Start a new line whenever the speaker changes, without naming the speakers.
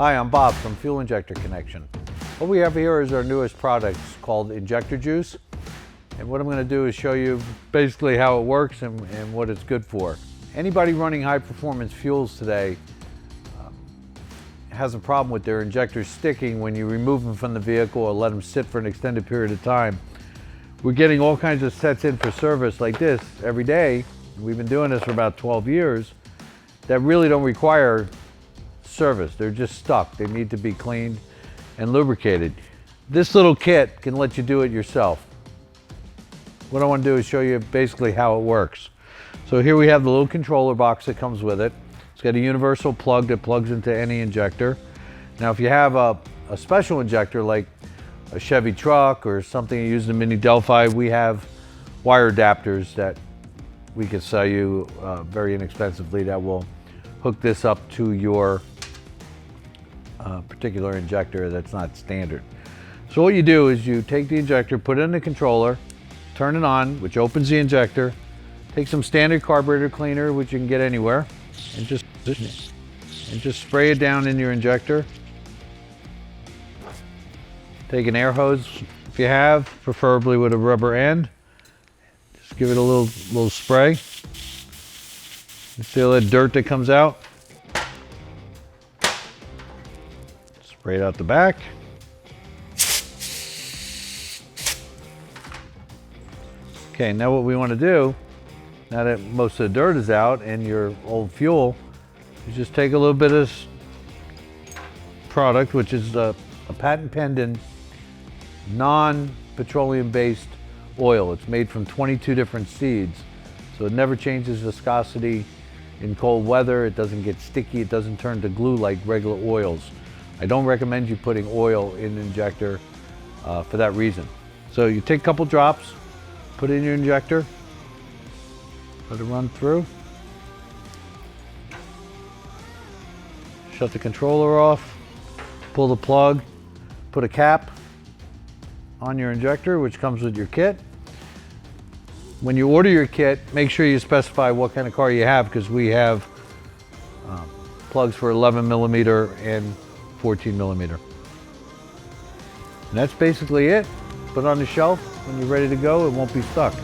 Hi, I'm Bob from Fuel Injector Connection. What we have here is our newest product called Injector Juice. And what I'm going to do is show you basically how it works and what it's good for. Anybody running high performance fuels today has a problem with their injectors sticking when you remove them from the vehicle or let them sit for an extended period of time. We're getting all kinds of sets in for service like this every day. We've been doing this for about 12 years that really don't require service. They're just stuck. They need to be cleaned and lubricated. This little kit can let you do it yourself. What I want to do is show you basically how it works. So here we have the little controller box that comes with it. It's got a universal plug that plugs into any injector. Now if you have a special injector like a Chevy truck or something you use in a Mini Delphi, we have wire adapters that we can sell you very inexpensively that will hook this up to your particular injector that's not standard. So what you do is you take the injector, put it in the controller, turn it on, which opens the injector, take some standard carburetor cleaner, which you can get anywhere, and just spray it down in your injector. Take an air hose if you have, preferably with a rubber end. Just give it a little spray. You see all that dirt that comes out? Spray it out the back. Okay, now what we want to do, now that most of the dirt is out and your old fuel, is just take a little bit of this product, which is a patent pending non-petroleum based oil. It's made from 22 different seeds, so it never changes viscosity in cold weather. It doesn't get sticky. It doesn't turn to glue like regular oils. I don't recommend you putting oil in the injector for that reason. So you take a couple drops, put it in your injector, let it run through, shut the controller off, pull the plug, put a cap on your injector, which comes with your kit. When you order your kit, make sure you specify what kind of car you have, because we have plugs for 11 millimeter and 14 millimeter. And that's basically it. Put it on the shelf. When you're ready to go, it won't be stuck.